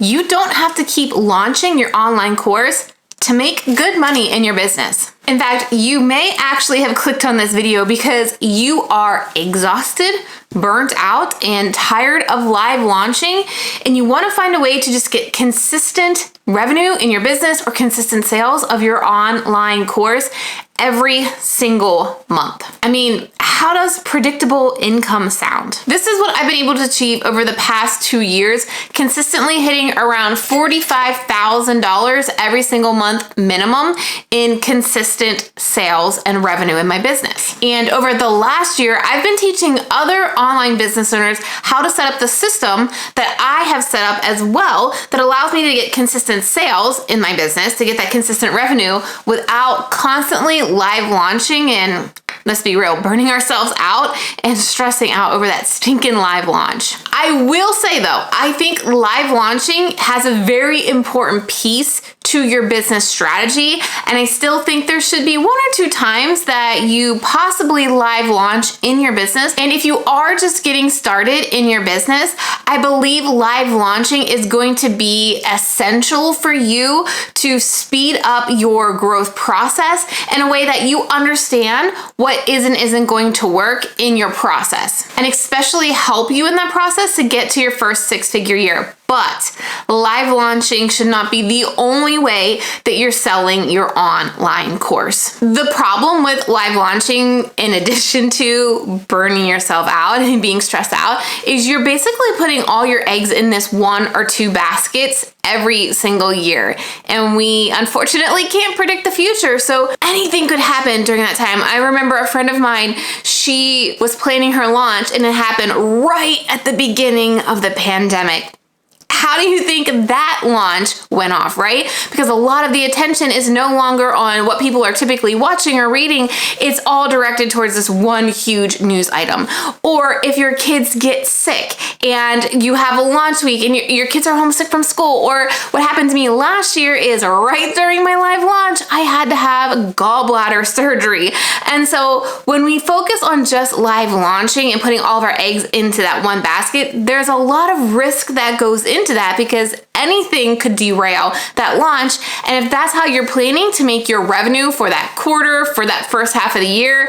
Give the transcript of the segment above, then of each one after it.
You don't have to keep launching your online course to make good money in your business. In fact, you may actually have clicked on this video because you are exhausted, burnt out, and tired of live launching, and you want to find a way to just get consistent revenue in your business or consistent sales of your online course every single month. I mean, how does predictable income sound? This is what I've been able to achieve over the past 2 years, consistently hitting around $45,000 every single month minimum in consistent sales and revenue in my business. And over the last year, I've been teaching other online business owners how to set up the system that I have set up as well that allows me to get consistent sales in my business, to get that consistent revenue without constantly live launching and, let's be real, burning ourselves out and stressing out over that stinking live launch. I will say though, I think live launching has a very important piece to your business strategy, and I still think there should be 1 or 2 times that you possibly live launch in your business. And if you are just getting started in your business, I believe live launching is going to be essential for you to speed up your growth process in a way that you understand what is and isn't going to work in your process, and especially help you in that process to get to your first 6-figure year. But live launching should not be the only way that you're selling your online course. The problem with live launching, in addition to burning yourself out and being stressed out, is you're basically putting all your eggs in this 1 or 2 baskets every single year. And we unfortunately can't predict the future, so anything could happen during that time. I remember a friend of mine, she was planning her launch and it happened right at the beginning of the pandemic. How do you think that launch went off, right? Because a lot of the attention is no longer on what people are typically watching or reading. It's all directed towards this one huge news item. Or if your kids get sick and you have a launch week and your kids are homesick from school, or what happened to me last year is right during my live launch, I had to have gallbladder surgery. And so when we focus on just live launching and putting all of our eggs into that one basket, there's a lot of risk that goes into that, because anything could derail that launch. And if that's how you're planning to make your revenue for that quarter, for that first half of the year,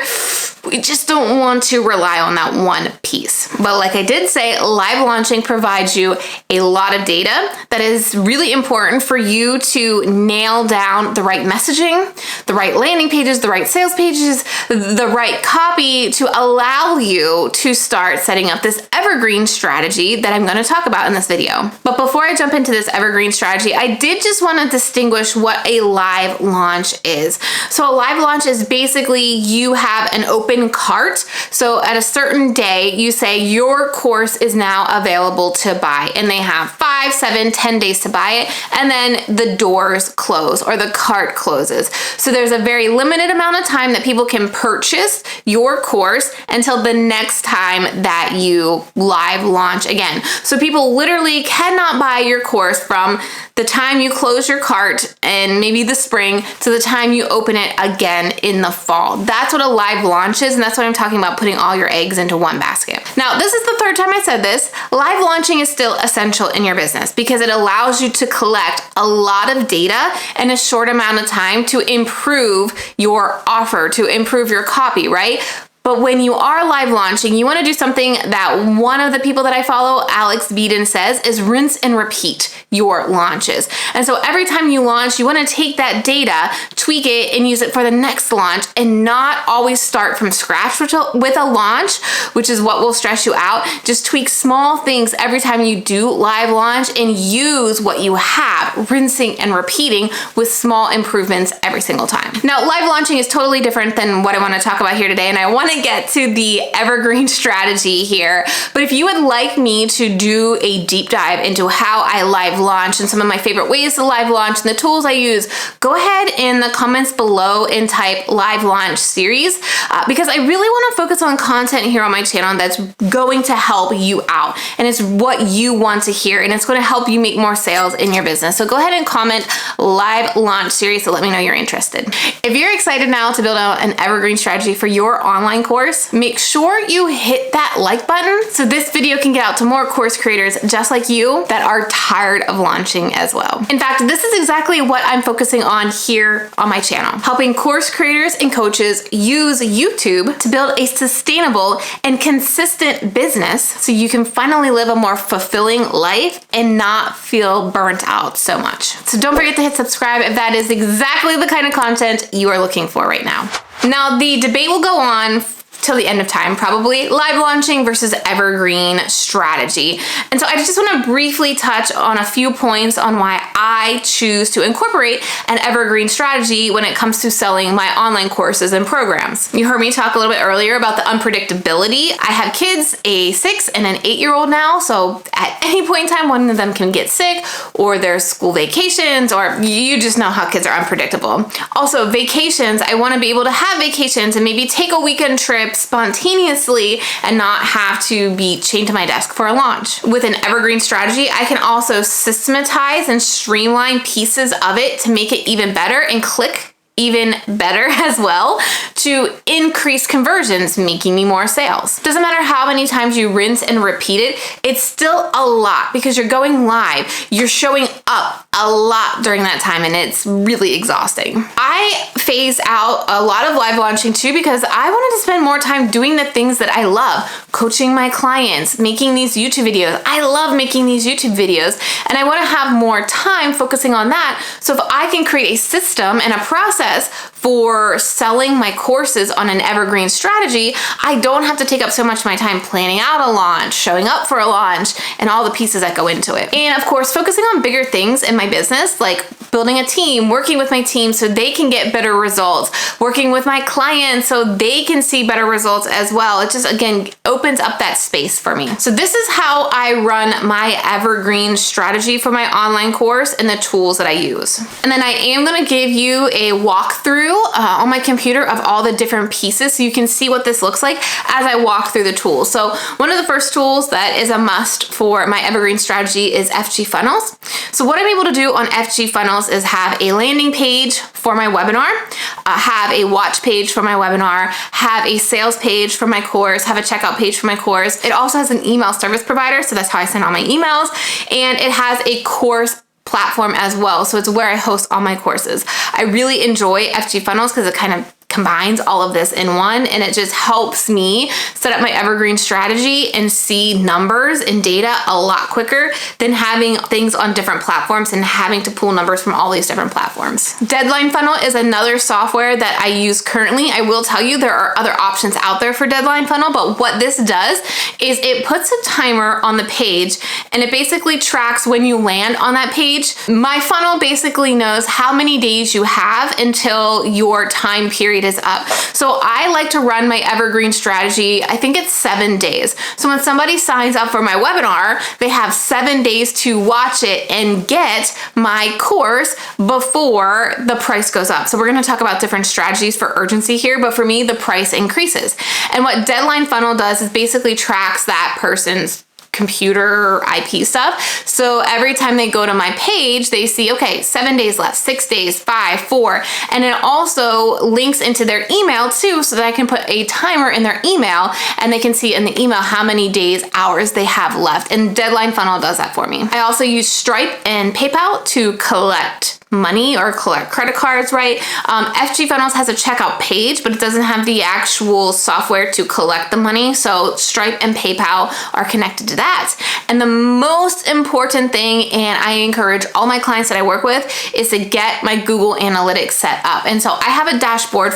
we just don't want to rely on that one piece. But like I did say, live launching provides you a lot of data that is really important for you to nail down the right messaging, the right landing pages, the right sales pages, the right copy to allow you to start setting up this evergreen strategy that I'm going to talk about in this video. But before I jump into this evergreen strategy, I did just want to distinguish what a live launch is. So a live launch is basically you have an open cart. So at a certain day, you say your course is now available to buy, and they have 5, 7, 10 days to buy it, and then the doors close or the cart closes. So there's a very limited amount of time that people can purchase your course until the next time that you live launch again. So people literally cannot buy your course from the time you close your cart in maybe the spring to the time you open it again in the fall. That's what a live launch is, and that's what I'm talking about, putting all your eggs into one basket. Now, this is the 3rd time I said this. Live launching is still essential in your business because it allows you to collect a lot of data in a short amount of time to improve your offer, to improve your copy, right? But when you are live launching, you want to do something that one of the people that I follow, Alex Beeden, says is rinse and repeat your launches. And so every time you launch, you want to take that data, tweak it, and use it for the next launch, and not always start from scratch with a launch, which is what will stress you out. Just tweak small things every time you do live launch and use what you have, rinsing and repeating with small improvements every single time. Now, live launching is totally different than what I want to talk about here today, and I want to get to the evergreen strategy here. But if you would like me to do a deep dive into how I live launch and some of my favorite ways to live launch and the tools I use, go ahead in the comments below and type live launch series, because I really want to focus on content here on my channel that's going to help you out, and it's what you want to hear, and it's going to help you make more sales in your business. So go ahead and comment live launch series to let me know you're interested. If you're excited now to build out an evergreen strategy for your online online course, make sure you hit that like button so this video can get out to more course creators just like you that are tired of launching as well. In fact, this is exactly what I'm focusing on here on my channel, helping course creators and coaches use YouTube to build a sustainable and consistent business so you can finally live a more fulfilling life and not feel burnt out so much. So don't forget to hit subscribe if that is exactly the kind of content you are looking for right now. Now, the debate will go on till the end of time, probably live launching versus evergreen strategy. And so I just want to briefly touch on a few points on why I choose to incorporate an evergreen strategy when it comes to selling my online courses and programs. You heard me talk a little bit earlier about the unpredictability. I have kids, a 6 and an 8-year-old now. So at any point in time, one of them can get sick, or there's school vacations, or you just know how kids are unpredictable. Also, vacations, I want to be able to have vacations and maybe take a weekend trip spontaneously and not have to be chained to my desk for a launch. With an evergreen strategy, I can also systematize and streamline pieces of it to make it even better and click even better as well to increase conversions, making me more sales. Doesn't matter how many times you rinse and repeat it, it's still a lot because you're going live. You're showing up a lot during that time and it's really exhausting. I phase out a lot of live launching too because I wanted to spend more time doing the things that I love, coaching my clients, making these YouTube videos. I love making these YouTube videos and I want to have more time focusing on that. So if I can create a system and a process for selling my courses on an evergreen strategy, I don't have to take up so much of my time planning out a launch, showing up for a launch, and all the pieces that go into it. And of course, focusing on bigger things in my business, like building a team, working with my team so they can get better results, working with my clients so they can see better results as well. It just, again, opens up that space for me. So this is how I run my evergreen strategy for my online course and the tools that I use. And then I am going to give you a walkthrough on my computer of all the different pieces so you can see what this looks like as I walk through the tools. So one of the first tools that is a must for my evergreen strategy is FG Funnels. So what I'm able to do on FG Funnels is have a landing page for my webinar, have a watch page for my webinar, have a sales page for my course, have a checkout page for my course. It also has an email service provider, so that's how I send all my emails, and it has a course platform as well. So it's where I host all my courses. I really enjoy FG Funnels because it kind of combines all of this in one, and it just helps me set up my evergreen strategy and see numbers and data a lot quicker than having things on different platforms and having to pull numbers from all these different platforms. Deadline Funnel is another software that I use currently. I will tell you there are other options out there for Deadline Funnel, but what this does is it puts a timer on the page and it basically tracks when you land on that page. My funnel basically knows how many days you have until your time period is up. So I like to run my evergreen strategy, I think it's 7 days. So when somebody signs up for my webinar, they have 7 days to watch it and get my course before the price goes up. So we're going to talk about different strategies for urgency here, but for me, the price increases. And what Deadline Funnel does is basically tracks that person's computer or IP stuff. So every time they go to my page, they see, okay, 7 days left, 6 days, 5, 4. And it also links into their email too, so that I can put a timer in their email and they can see in the email how many days, hours they have left. And Deadline Funnel does that for me. I also use Stripe and PayPal to collect money or collect credit cards, right? FG Funnels has a checkout page, but it doesn't have the actual software to collect the money. So Stripe and PayPal are connected to that. And the most important thing, and I encourage all my clients that I work with, is to get my Google Analytics set up. And so I have a dashboard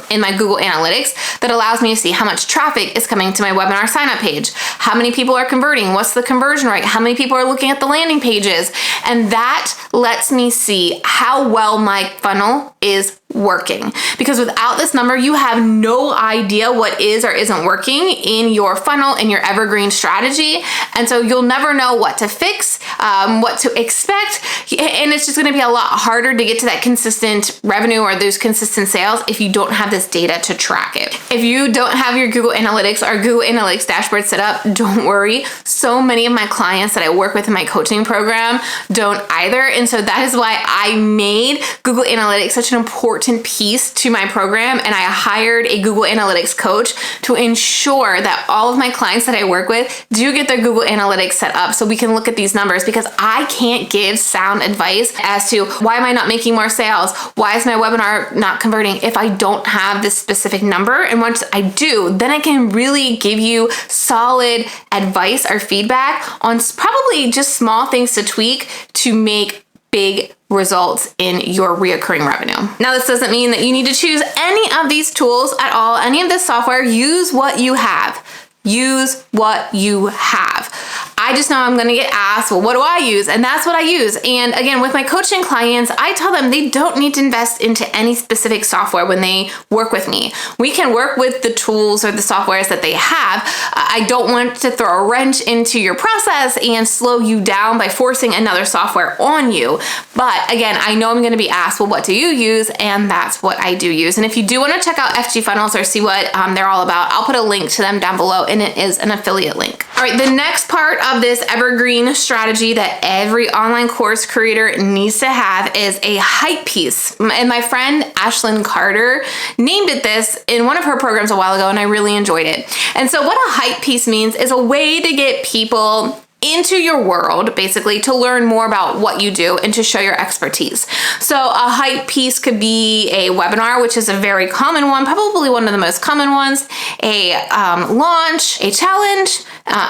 in my Google Analytics that allows me to see how much traffic is coming to my webinar sign up page, how many people are converting, what's the conversion rate, how many people are looking at the landing pages. And that lets me see how well my funnel is working. Because without this number, you have no idea what is or isn't working in your funnel and your evergreen strategy. And so you'll never know what to fix, what to expect. And it's just going to be a lot harder to get to that consistent revenue or those consistent sales if you don't have this data to track it. If you don't have your Google Analytics or Google Analytics dashboard set up, don't worry. So many of my clients that I work with in my coaching program don't either. And so that is why I made Google Analytics such an important important piece to my program, and I hired a Google Analytics coach to ensure that all of my clients that I work with do get their Google Analytics set up so we can look at these numbers, because I can't give sound advice as to why am I not making more sales? Why is my webinar not converting if I don't have this specific number? And once I do, then I can really give you solid advice or feedback on probably just small things to tweak to make big results in your reoccurring revenue. Now, this doesn't mean that you need to choose any of these tools at all, any of this software. Use what you have. Use what you have. I just know I'm going to get asked, well, what do I use? And that's what I use. And again, with my coaching clients, I tell them they don't need to invest into any specific software when they work with me. We can work with the tools or the softwares that they have. I don't want to throw a wrench into your process and slow you down by forcing another software on you. But again, I know I'm going to be asked, well, what do you use? And that's what I do use. And if you do want to check out FG Funnels or see what they're all about, I'll put a link to them down below, and it is an affiliate link. All right, the next part of this evergreen strategy that every online course creator needs to have is a hype piece. And my friend Ashlyn Carter named it this in one of her programs a while ago, and I really enjoyed it. And so what a hype piece means is a way to get people into your world, basically, to learn more about what you do and to show your expertise. So a hype piece could be a webinar, which is a very common one, probably one of the most common ones, a launch, a challenge,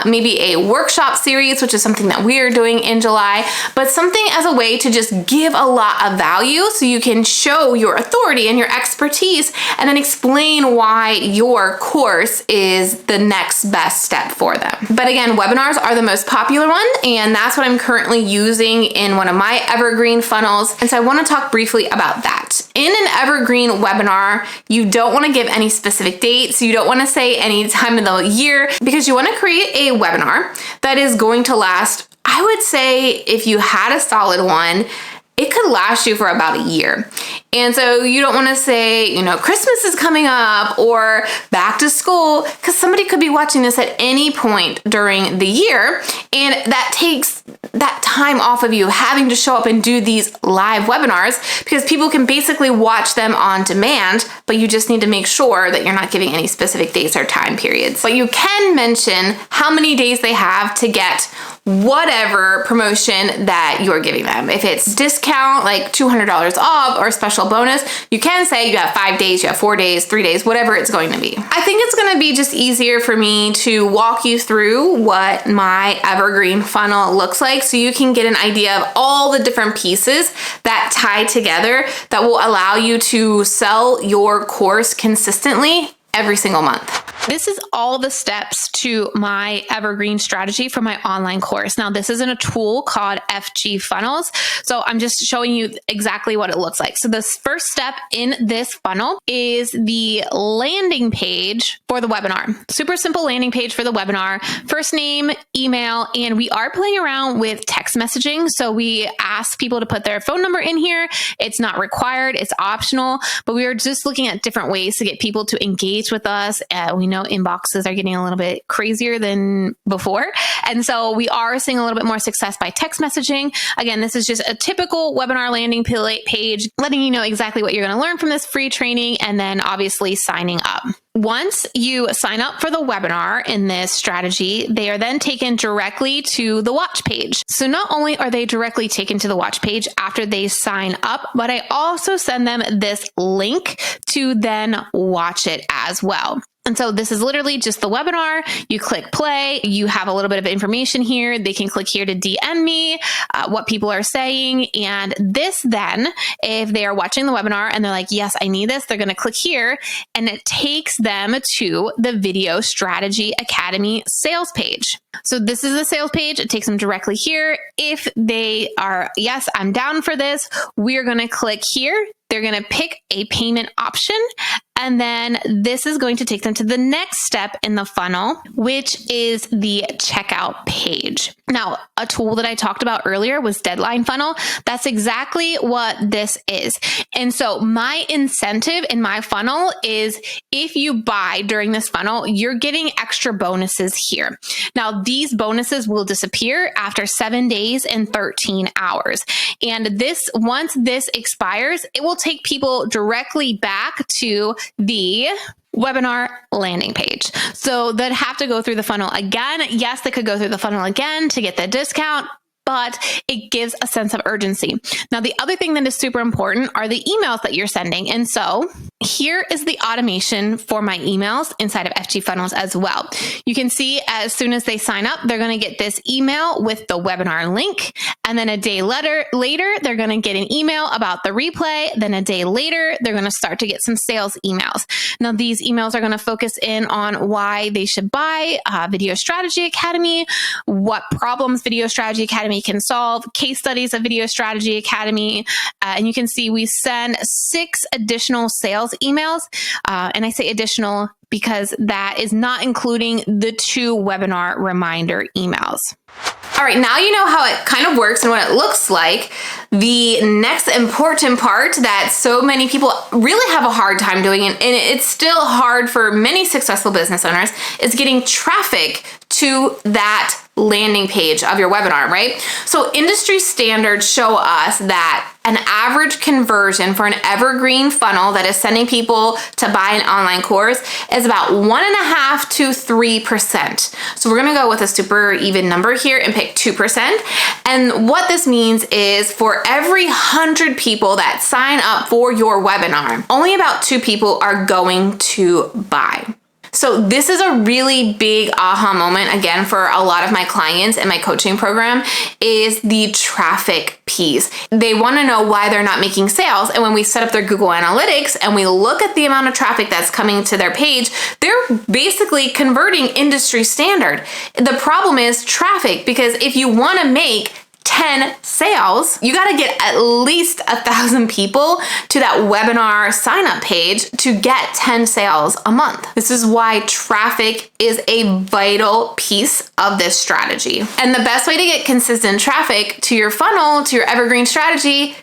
maybe a workshop series, which is something that we are doing in July, but something as a way to just give a lot of value so you can show your authority and your expertise and then explain why your course is the next best step for them. But again, webinars are the most popular one, and that's what I'm currently using in one of my Evergreen funnels. And so I want to talk briefly about that. In an Evergreen webinar, you don't want to give any specific dates. You don't want to say any time of the year, because you want to create a webinar that is going to last, I would say, if you had a solid one, it could last you for about a year. And so you don't want to say, Christmas is coming up or back to school, because somebody could be watching this at any point during the year. And that takes that time off of you having to show up and do these live webinars, because people can basically watch them on demand, but you just need to make sure that you're not giving any specific dates or time periods. But you can mention how many days they have to get whatever promotion that you're giving them. If it's discount, like $200 off, or special bonus, you can say you have 5 days, you have 4 days, 3 days, whatever it's going to be. I think it's going to be just easier for me to walk you through what my Evergreen funnel looks like, so you can get an idea of all the different pieces that tie together that will allow you to sell your course consistently every single month. This is all the steps to my Evergreen strategy for my online course. Now, this is in a tool called FG Funnels. So I'm just showing you exactly what it looks like. So the first step in this funnel is the landing page for the webinar. Super simple landing page for the webinar. First name, email, and we are playing around with text messaging. So we ask people to put their phone number in here. It's not required, it's optional, but we are just looking at different ways to get people to engage with us. We know inboxes are getting a little bit crazier than before. And so we are seeing a little bit more success by text messaging. Again, this is just a typical webinar landing page, letting you know exactly what you're going to learn from this free training, and then obviously signing up. Once you sign up for the webinar in this strategy, they are then taken directly to the watch page. So not only are they directly taken to the watch page after they sign up, but I also send them this link to then watch it as well. And so this is literally just the webinar. You click play, you have a little bit of information here. They can click here to DM me what people are saying. And this then, if they are watching the webinar and they're like, yes, I need this, they're going to click here, and it takes them to the Video Strategy Academy sales page. So this is the sales page. It takes them directly here. If they are, yes, I'm down for this, we're going to click here. They're going to pick a payment option, And then this is going to take them to the next step in the funnel, which is the checkout page. Now, a tool that I talked about earlier was Deadline Funnel. That's exactly what this is. And so my incentive in my funnel is if you buy during this funnel, you're getting extra bonuses here. Now, these bonuses will disappear after 7 days and 13 hours. And once this expires, it will take people directly back to the webinar landing page. So they'd have to go through the funnel again. Yes, they could go through the funnel again to get the discount, but it gives a sense of urgency. Now, the other thing that is super important are the emails that you're sending. And so here is the automation for my emails inside of FG Funnels as well. You can see as soon as they sign up, they're going to get this email with the webinar link. And then a day later, they're going to get an email about the replay. Then a day later, they're going to start to get some sales emails. Now, these emails are going to focus in on why they should buy Video Strategy Academy, what problems Video Strategy Academy can solve, case studies of Video Strategy Academy. And you can see we send 6 additional sales emails. And I say additional because that is not including the 2 webinar reminder emails. All right, now you know how it kind of works and what it looks like. The next important part that so many people really have a hard time doing, and it's still hard for many successful business owners, is getting traffic to that landing page of your webinar, right? So industry standards show us that an average conversion for an evergreen funnel that is sending people to buy an online course is about 1.5 to 3%. So we're gonna go with a super even number here and pick 2%. And what this means is for every 100 people that sign up for your webinar, only about 2 people are going to buy. So this is a really big aha moment, again, for a lot of my clients in my coaching program, is the traffic piece. They want to know why they're not making sales. And when we set up their Google Analytics and we look at the amount of traffic that's coming to their page, they're basically converting industry standard. The problem is traffic, because if you want to make 10 sales, you got to get at least 1,000 people to that webinar sign up page to get 10 sales a month. This is why traffic is a vital piece of this strategy. And the best way to get consistent traffic to your funnel, to your evergreen strategy,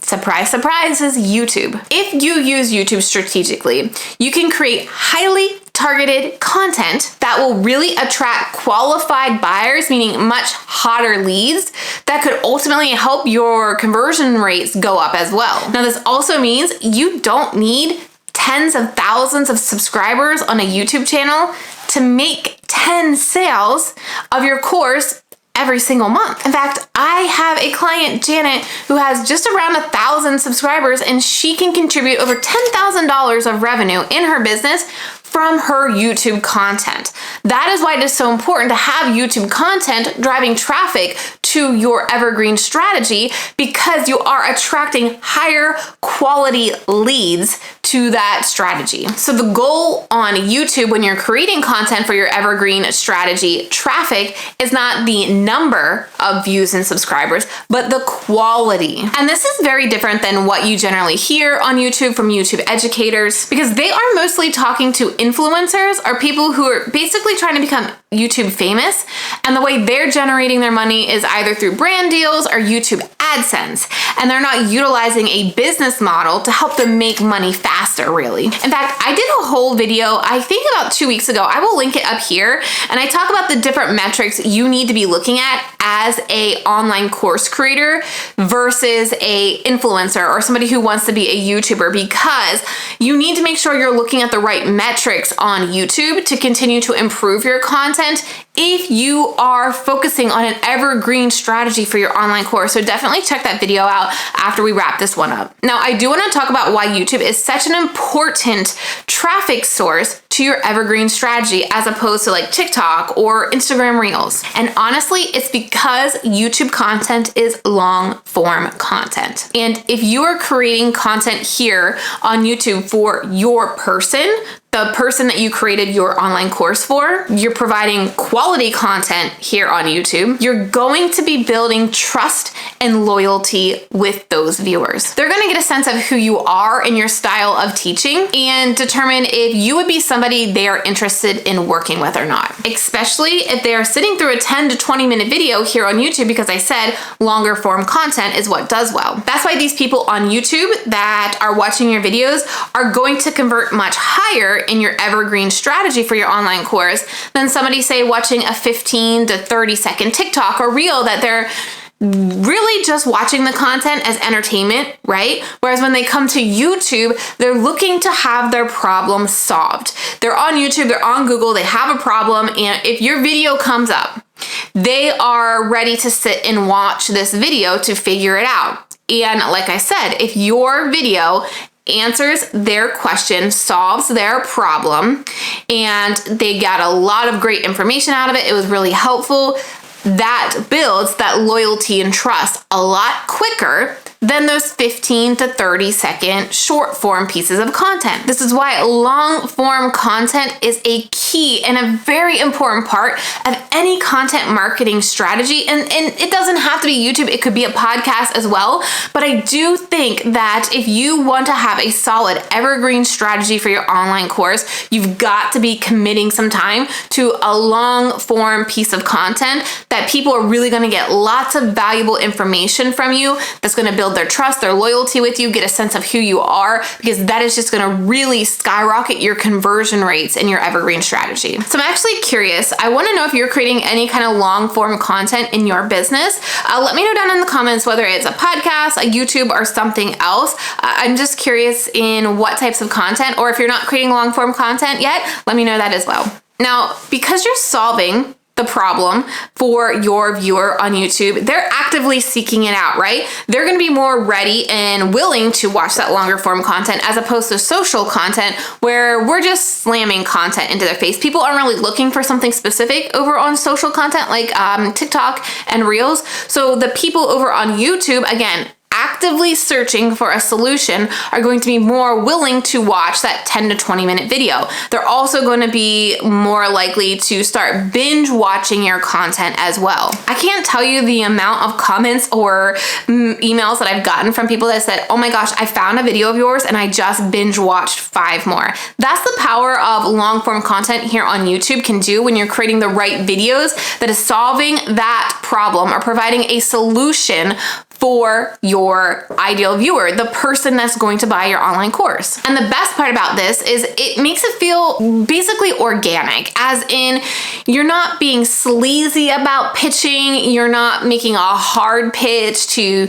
surprise, surprise, is YouTube. If you use YouTube strategically, you can create highly targeted content that will really attract qualified buyers, meaning much hotter leads that could ultimately help your conversion rates go up as well. Now, this also means you don't need tens of thousands of subscribers on a YouTube channel to make 10 sales of your course every single month. In fact, I have a client, Janet, who has just around 1,000 subscribers, and she can contribute over $10,000 of revenue in her business from her YouTube content. That is why it is so important to have YouTube content driving traffic to your evergreen strategy, because you are attracting higher quality leads to that strategy. So the goal on YouTube when you're creating content for your evergreen strategy traffic is not the number of views and subscribers, but the quality. And this is very different than what you generally hear on YouTube from YouTube educators, because they are mostly talking to influencers, or people who are basically trying to become YouTube famous. And the way they're generating their money is either through brand deals or YouTube AdSense. And they're not utilizing a business model to help them make money faster, really. In fact, I did a whole video, I think about 2 weeks ago. I will link it up here. And I talk about the different metrics you need to be looking at as a online course creator versus a influencer or somebody who wants to be a YouTuber, because you need to make sure you're looking at the right metrics on YouTube to continue to improve your content if you are focusing on an evergreen strategy for your online course. So definitely check that video out after we wrap this one up. Now, I do want to talk about why YouTube is such an important traffic source to to your evergreen strategy as opposed to like TikTok or Instagram Reels. And honestly, it's because YouTube content is long form content. And if you are creating content here on YouTube for your person, the person that you created your online course for, you're providing quality content here on YouTube, you're going to be building trust and loyalty with those viewers. They're gonna get a sense of who you are and your style of teaching and determine if you would be somebody they are interested in working with or not. Especially if they are sitting through a 10 to 20 minute video here on YouTube, because I said longer form content is what does well. That's why these people on YouTube that are watching your videos are going to convert much higher in your evergreen strategy for your online course than somebody, say, watching a 15 to 30 second TikTok or reel that they're really just watching the content as entertainment, right? Whereas when they come to YouTube, they're looking to have their problem solved. They're on YouTube, they're on Google, they have a problem, and if your video comes up, they are ready to sit and watch this video to figure it out. And like I said, if your video answers their question, solves their problem, and they got a lot of great information out of it, it was really helpful, that builds that loyalty and trust a lot quicker than those 15 to 30 second short form pieces of content. This is why long form content is a key and a very important part of any content marketing strategy. And it doesn't have to be YouTube, it could be a podcast as well. But I do think that if you want to have a solid evergreen strategy for your online course, you've got to be committing some time to a long form piece of content that people are really gonna get lots of valuable information from you that's gonna build their trust, their loyalty with you, get a sense of who you are, because that is just gonna really skyrocket your conversion rates in your evergreen strategy. So I'm actually curious, I wanna know if you're creating any kind of long form content in your business. Let me know down in the comments whether it's a podcast, a YouTube, or something else. I'm just curious in what types of content, or if you're not creating long form content yet, let me know that as well. Now, because you're solving the problem for your viewer on YouTube, they're actively seeking it out, right? They're gonna be more ready and willing to watch that longer form content as opposed to social content where we're just slamming content into their face. People aren't really looking for something specific over on social content like TikTok and Reels. So the people over on YouTube, again, actively searching for a solution are going to be more willing to watch that 10 to 20 minute video. They're also going to be more likely to start binge watching your content as well. I can't tell you the amount of comments or emails that I've gotten from people that said, oh my gosh, I found a video of yours and I just binge watched 5 more. That's the power of long form content here on YouTube can do when you're creating the right videos that is solving that problem or providing a solution for your ideal viewer, the person that's going to buy your online course. And the best part about this is it makes it feel basically organic, as in you're not being sleazy about pitching, you're not making a hard pitch to,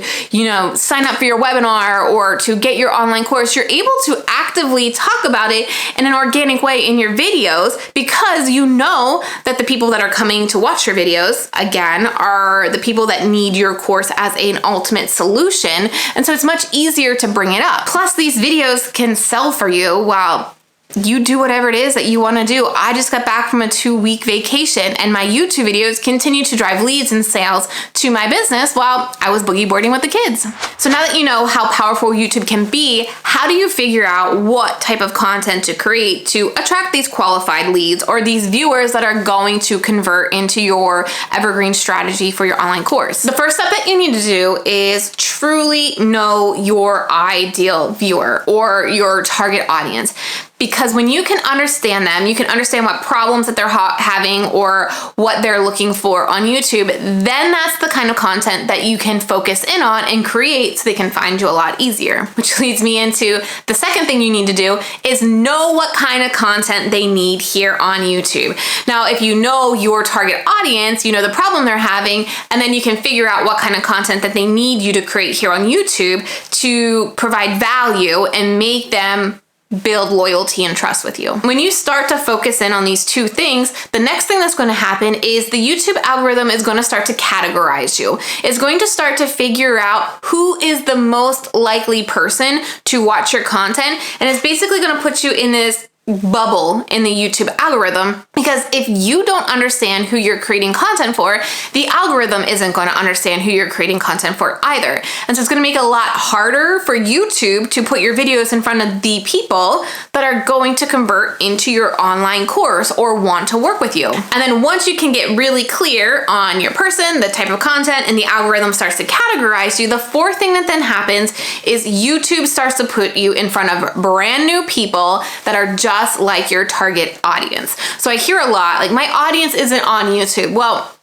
sign up for your webinar or to get your online course. You're able to actively talk about it in an organic way in your videos because you know that the people that are coming to watch your videos, again, are the people that need your course as an ultimate solution. And so it's much easier to bring it up. Plus, these videos can sell for you while you do whatever it is that you want to do. I just got back from a 2-week vacation and my YouTube videos continue to drive leads and sales to my business while I was boogie boarding with the kids. So now that you know how powerful YouTube can be, how do you figure out what type of content to create to attract these qualified leads or these viewers that are going to convert into your evergreen strategy for your online course? The first step that you need to do is truly know your ideal viewer or your target audience. Because when you can understand them, you can understand what problems that they're having or what they're looking for on YouTube, then that's the kind of content that you can focus in on and create so they can find you a lot easier. Which leads me into the second thing you need to do is know what kind of content they need here on YouTube. Now, if you know your target audience, you know the problem they're having, and then you can figure out what kind of content that they need you to create here on YouTube to provide value and make them build loyalty and trust with you. When you start to focus in on these two things, the next thing that's going to happen is the YouTube algorithm is going to start to categorize you. It's going to start to figure out who is the most likely person to watch your content, and it's basically going to put you in this bubble in the YouTube algorithm, because if you don't understand who you're creating content for, the algorithm isn't going to understand who you're creating content for either. And so it's going to make it a lot harder for YouTube to put your videos in front of the people that are going to convert into your online course or want to work with you. And then once you can get really clear on your person, the type of content, and the algorithm starts to categorize you, the fourth thing that then happens is YouTube starts to put you in front of brand new people that are just like your target audience. So I hear a lot, like, my audience isn't on YouTube. Well,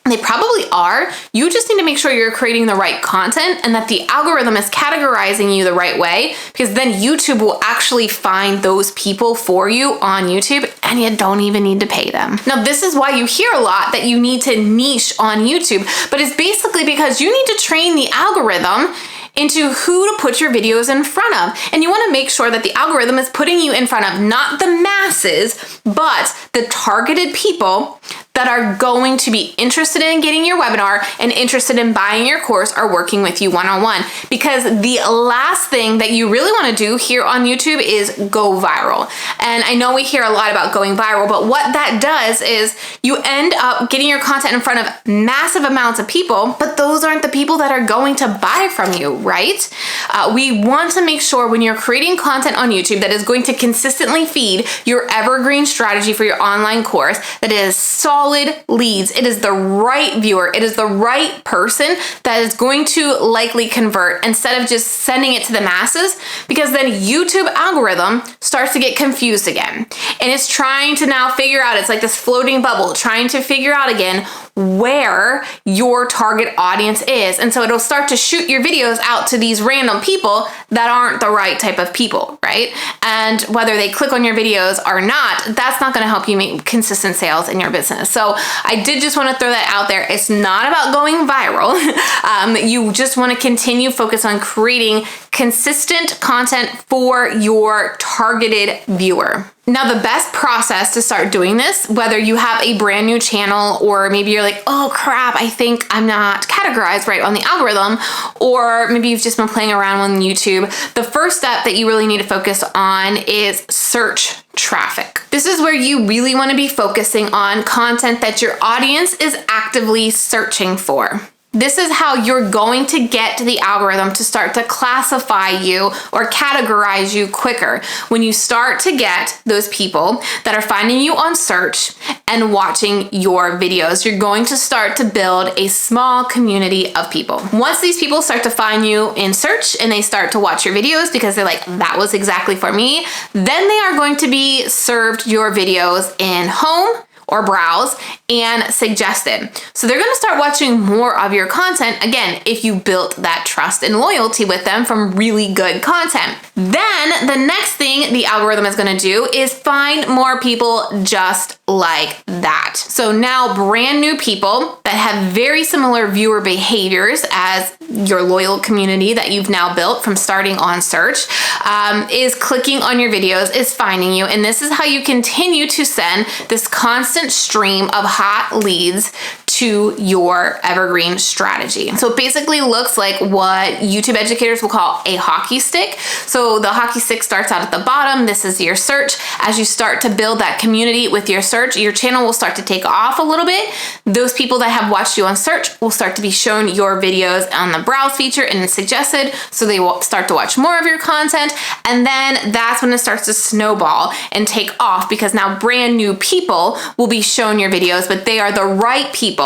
they probably are. You just need to make sure you're creating the right content and that the algorithm is categorizing you the right way, because then YouTube will actually find those people for you on YouTube and you don't even need to pay them. Now, this is why you hear a lot that you need to niche on YouTube, but it's basically because you need to train the algorithm into who to put your videos in front of. And you want to make sure that the algorithm is putting you in front of not the masses, but the targeted people that are going to be interested in getting your webinar and interested in buying your course or working with you one-on-one. Because the last thing that you really want to do here on YouTube is go viral. And I know we hear a lot about going viral, but what that does is you end up getting your content in front of massive amounts of people, but those aren't the people that are going to buy from you, right? We want to make sure when you're creating content on YouTube that is going to consistently feed your evergreen strategy for your online course, that is solid leads. It is the right viewer. It is the right person that is going to likely convert, instead of just sending it to the masses, because then YouTube algorithm starts to get confused again. And it's trying to now figure out, it's like this floating bubble, trying to figure out again where your target audience is. And so it'll start to shoot your videos out to these random people that aren't the right type of people, right? And whether they click on your videos or not, that's not going to help you make consistent sales in your business. So I did just want to throw that out there. It's not about going viral. You just want to continue focus on creating consistent content for your targeted viewer. Now, the best process to start doing this, whether you have a brand new channel or maybe you're like, oh crap, I think I'm not categorized right on the algorithm, or maybe you've just been playing around on YouTube, the first step that you really need to focus on is search traffic. This is where you really want to be focusing on content that your audience is actively searching for. This is how you're going to get the algorithm to start to classify you or categorize you quicker. When you start to get those people that are finding you on search and watching your videos, you're going to start to build a small community of people. Once these people start to find you in search and they start to watch your videos because they're like, that was exactly for me, then they are going to be served your videos in home or browse and suggested. So they're going to start watching more of your content, again, if you built that trust and loyalty with them from really good content. Then the next thing the algorithm is going to do is find more people just like that. So now brand new people that have very similar viewer behaviors as your loyal community that you've now built from starting on search is clicking on your videos, is finding you. And this is how you continue to send this constant stream of hot leads to your evergreen strategy. So it basically looks like what YouTube educators will call a hockey stick. So the hockey stick starts out at the bottom. This is your search. As you start to build that community with your search, your channel will start to take off a little bit. Those people that have watched you on search will start to be shown your videos on the browse feature and suggested, so they will start to watch more of your content. And then that's when it starts to snowball and take off, because now brand new people will be shown your videos, but they are the right people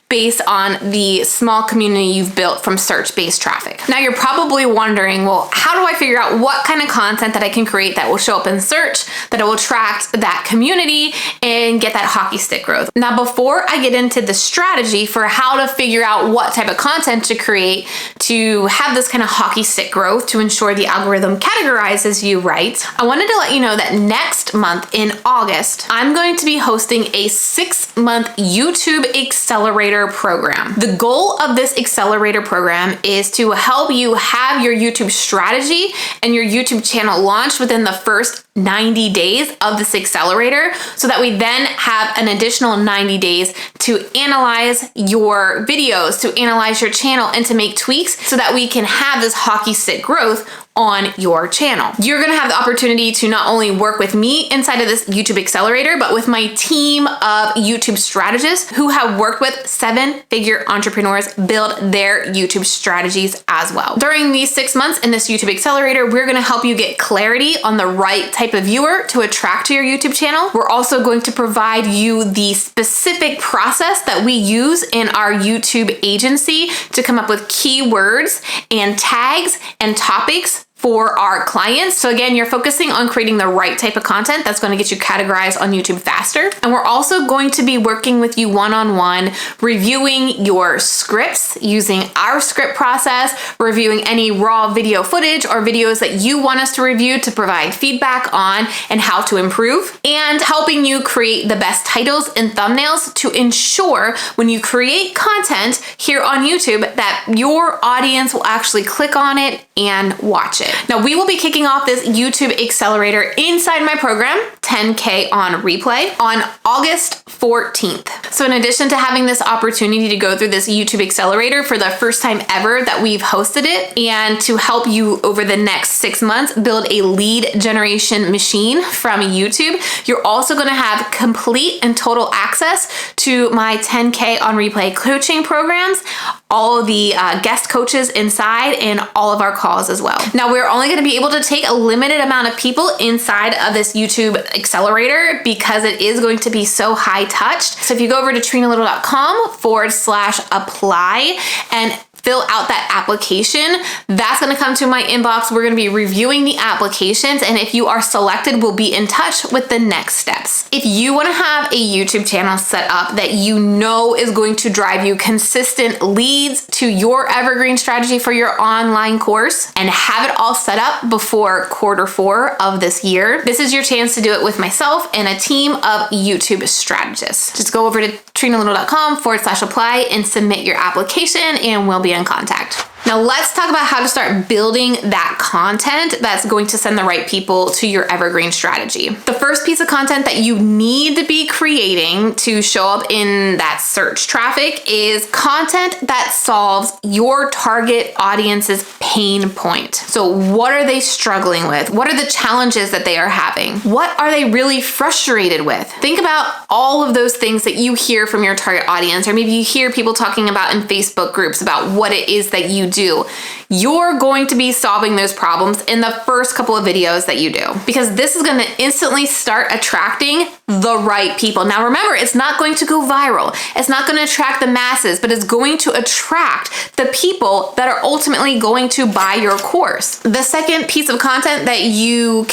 based on the small community you've built from search-based traffic. Now you're probably wondering, well, how do I figure out what kind of content that I can create that will show up in search, that will attract that community and get that hockey stick growth? Now, before I get into the strategy for how to figure out what type of content to create to have this kind of hockey stick growth to ensure the algorithm categorizes you right, I wanted to let you know that next month in August, I'm going to be hosting a 6-month YouTube accelerator program. The goal of this accelerator program is to help you have your YouTube strategy and your YouTube channel launched within the first 90 days of this accelerator so that we then have an additional 90 days to analyze your videos, to analyze your channel, and to make tweaks so that we can have this hockey stick growth on your channel. You're gonna have the opportunity to not only work with me inside of this YouTube accelerator, but with my team of YouTube strategists who have worked with 7-figure entrepreneurs build their YouTube strategies as well. During these 6 months in this YouTube accelerator, we're gonna help you get clarity on the right type of viewer to attract to your YouTube channel. We're also going to provide you the specific process that we use in our YouTube agency to come up with keywords and tags and topics for our clients. So again, you're focusing on creating the right type of content that's going to get you categorized on YouTube faster. And we're also going to be working with you one-on-one, reviewing your scripts using our script process, reviewing any raw video footage or videos that you want us to review to provide feedback on and how to improve, and helping you create the best titles and thumbnails to ensure when you create content here on YouTube that your audience will actually click on it and watch it. Now, we will be kicking off this YouTube accelerator inside my program, 10K on Replay, on August 14th. So in addition to having this opportunity to go through this YouTube accelerator for the first time ever that we've hosted it, and to help you over the next 6 months build a lead generation machine from YouTube, you're also going to have complete and total access to my 10K on Replay coaching programs, all of the guest coaches inside, and all of our calls as well. Now, we're only going to be able to take a limited amount of people inside of this YouTube accelerator because it is going to be so high touched. So if you go over to trenalittle.com/apply and fill out that application, that's going to come to my inbox. We're going to be reviewing the applications, and if you are selected, we'll be in touch with the next steps. If you want to have a YouTube channel set up that you know is going to drive you consistent leads to your evergreen strategy for your online course and have it all set up before Q4 of this year, this is your chance to do it with myself and a team of YouTube strategists. Just go over to trenalittle.com/apply and submit your application, and we'll be in contact. Now let's talk about how to start building that content that's going to send the right people to your evergreen strategy. The first piece of content that you need to be creating to show up in that search traffic is content that solves your target audience's pain point. So what are they struggling with? What are the challenges that they are having? What are they really frustrated with? Think about all of those things that you hear from your target audience, or maybe you hear people talking about in Facebook groups about what it is that you do. You're going to be solving those problems in the first couple of videos that you do, because this is going to instantly start attracting the right people. Now remember, it's not going to go viral. It's not going to attract the masses, but it's going to attract the people that are ultimately going to buy your course. The second piece of content that you're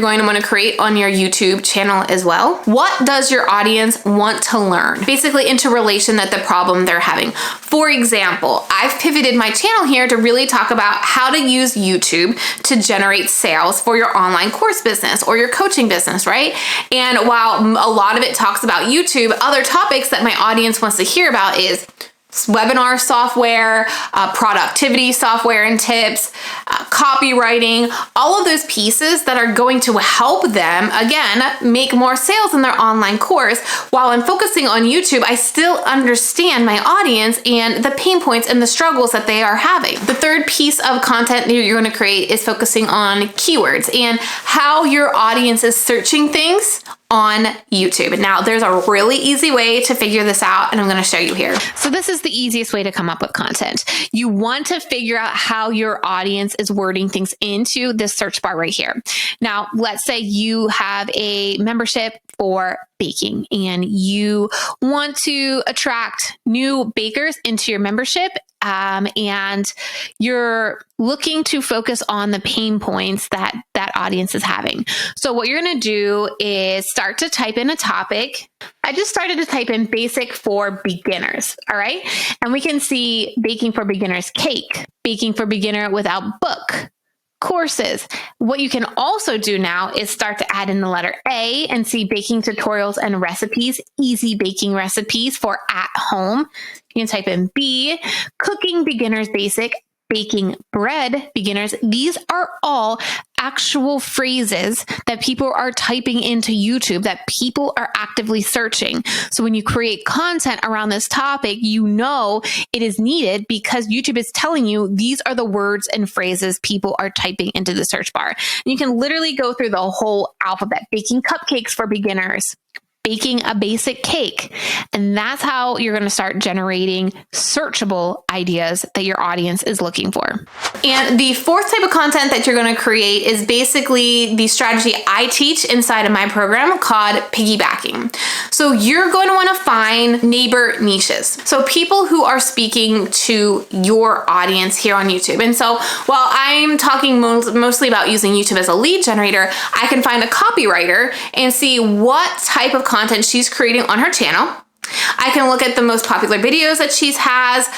going to want to create on your YouTube channel as well. What does your audience want to learn? Basically into relation to the problem they're having. For example, I've pivoted my channel here to really talk about how to use YouTube to generate sales for your online course business or your coaching business, right? And while a lot of it talks about YouTube, other topics that my audience wants to hear about is webinar software, productivity software and tips, copywriting, all of those pieces that are going to help them, again, make more sales in their online course. While I'm focusing on YouTube, I still understand my audience and the pain points and the struggles that they are having. The third piece of content that you're going to create is focusing on keywords and how your audience is searching things on YouTube. Now, there's a really easy way to figure this out, and I'm going to show you here. So this is the easiest way to come up with content. You want to figure out how your audience is wording things into this search bar right here. Now, let's say you have a membership for baking and you want to attract new bakers into your membership, and you're looking to focus on the pain points that that audience is having. So what you're going to do is start to type in a topic. I just started to type in basic for beginners. All right. And we can see baking for beginners cake, baking for beginner without book, courses. What you can also do now is start to add in the letter A and see baking tutorials and recipes, easy baking recipes for at home. You can type in B, cooking beginners basic, baking bread beginners. These are all actual phrases that people are typing into YouTube, that people are actively searching. So when you create content around this topic, you know it is needed because YouTube is telling you these are the words and phrases people are typing into the search bar. And you can literally go through the whole alphabet: baking cupcakes for beginners, baking a basic cake. And that's how you're going to start generating searchable ideas that your audience is looking for. And the fourth type of content that you're going to create is basically the strategy I teach inside of my program called piggybacking. So you're going to want to find neighbor niches. So people who are speaking to your audience here on YouTube. And so while I'm talking mostly about using YouTube as a lead generator, I can find a copywriter and see what type of content she's creating on her channel. I can look at the most popular videos that she has,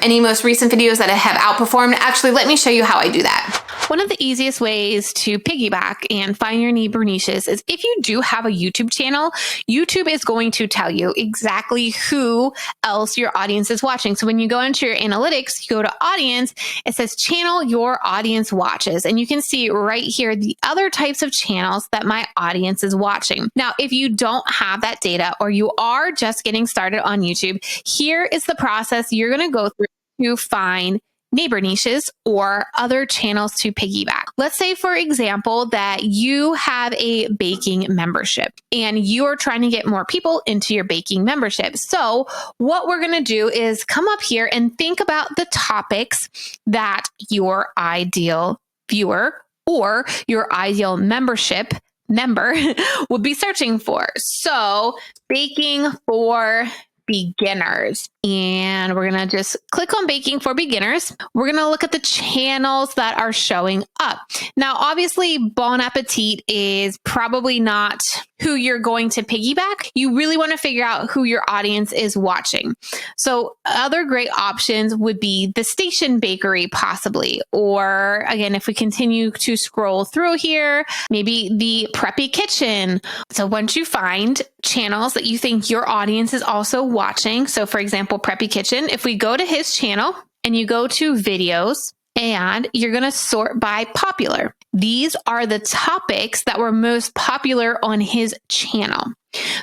any most recent videos that have outperformed. Actually, let me show you how I do that. One of the easiest ways to piggyback and find your neighbor niches is if you do have a YouTube channel, YouTube is going to tell you exactly who else your audience is watching. So when you go into your analytics, you go to audience, it says channel your audience watches. And you can see right here the other types of channels that my audience is watching. Now, if you don't have that data or you are just getting started on YouTube, here is the process you're going to go through to find neighbor niches or other channels to piggyback. Let's say, for example, that you have a baking membership and you are trying to get more people into your baking membership. So what we're going to do is come up here and think about the topics that your ideal viewer or your ideal member would be searching for. So baking for beginners. And we're going to just click on baking for beginners. We're going to look at the channels that are showing up. Now, obviously, Bon Appetit is probably not who you're going to piggyback. You really want to figure out who your audience is watching. So other great options would be the Station Bakery, possibly. Or again, if we continue to scroll through here, maybe the Preppy Kitchen. So once you find channels that you think your audience is also watching, so for example, Preppy Kitchen, if we go to his channel and you go to videos and you're going to sort by popular, these are the topics that were most popular on his channel.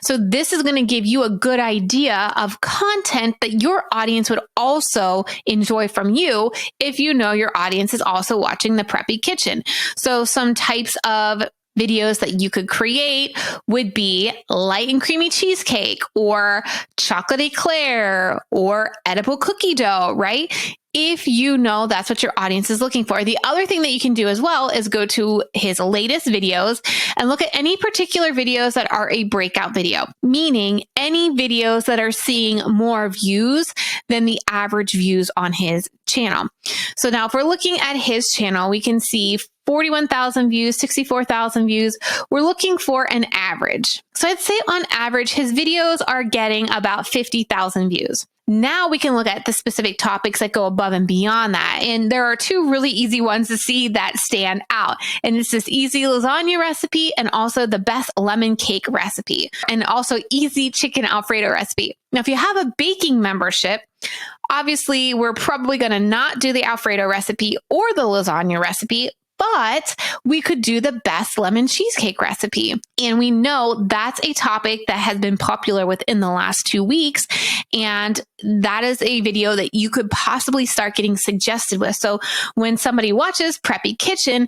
So this is going to give you a good idea of content that your audience would also enjoy from you if you know your audience is also watching the Preppy Kitchen. So some types of videos that you could create would be light and creamy cheesecake or chocolate eclair or edible cookie dough, right? If you know that's what your audience is looking for. The other thing that you can do as well is go to his latest videos and look at any particular videos that are a breakout video, meaning any videos that are seeing more views than the average views on his channel. So now if we're looking at his channel, we can see 41,000 views, 64,000 views. We're looking for an average. So I'd say on average, his videos are getting about 50,000 views. Now we can look at the specific topics that go above and beyond that. And there are two really easy ones to see that stand out. And it's this easy lasagna recipe and also the best lemon cake recipe and also easy chicken Alfredo recipe. Now, if you have a baking membership, obviously we're probably going to not do the Alfredo recipe or the lasagna recipe, but we could do the best lemon cheesecake recipe. And we know that's a topic that has been popular within the last 2 weeks. And that is a video that you could possibly start getting suggested with. So when somebody watches Preppy Kitchen,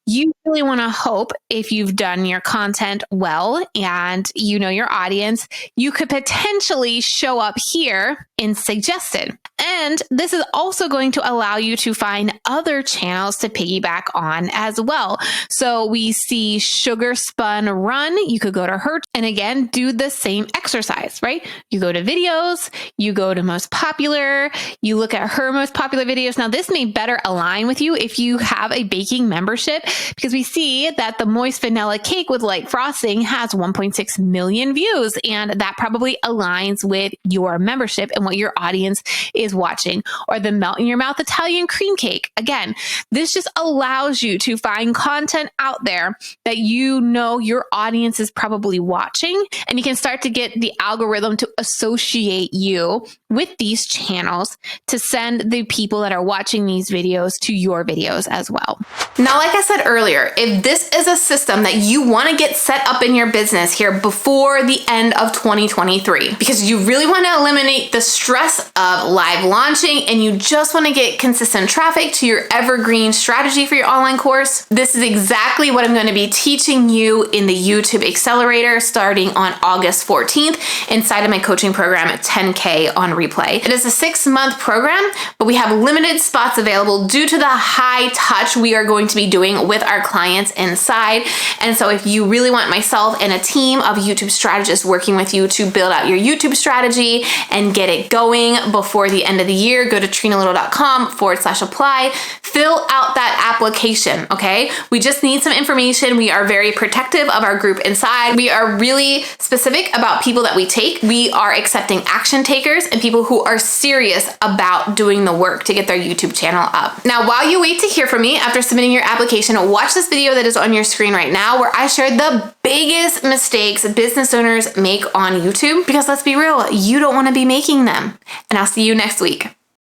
you really want to hope, if you've done your content well and you know your audience, you could potentially show up here in suggested. And this is also going to allow you to find other channels to piggyback on as well. So we see Sugar Spun Run. You could go to her and again, do the same exercise, right? You go to videos, you go to most popular, you look at her most popular videos. Now this may better align with you if you have a baking membership, because we see that the moist vanilla cake with light frosting has 1.6 million views. And that probably aligns with your membership and what your audience is watching. Or the melt in your mouth Italian cream cake. Again, this just allows you to find content out there that you know your audience is probably watching, and you can start to get the algorithm to associate you with these channels to send the people that are watching these videos to your videos as well. Now, like I said earlier, if this is a system that you want to get set up in your business here before the end of 2023, because you really want to eliminate the stress of live launching and you just want to get consistent traffic to your evergreen strategy for your online course, this is exactly what I'm going to be teaching you in the YouTube Accelerator starting on August 14th inside of my coaching program at 10K on replay. It is a 6-month program, but we have limited spots available due to the high touch we are going to be doing with our clients inside. And so if you really want myself and a team of YouTube strategists working with you to build out your YouTube strategy and get it going before the end of the year, go to trenalittle.com/apply, fill out that application, okay? We just need some information. We are very protective of our group inside. We are really specific about people that we take. We are accepting action takers and people who are serious about doing the work to get their YouTube channel up. Now, while you wait to hear from me after submitting your application, watch this video that is on your screen right now where I shared the biggest mistakes business owners make on YouTube, because let's be real, you don't want to be making them. And I'll see you next week.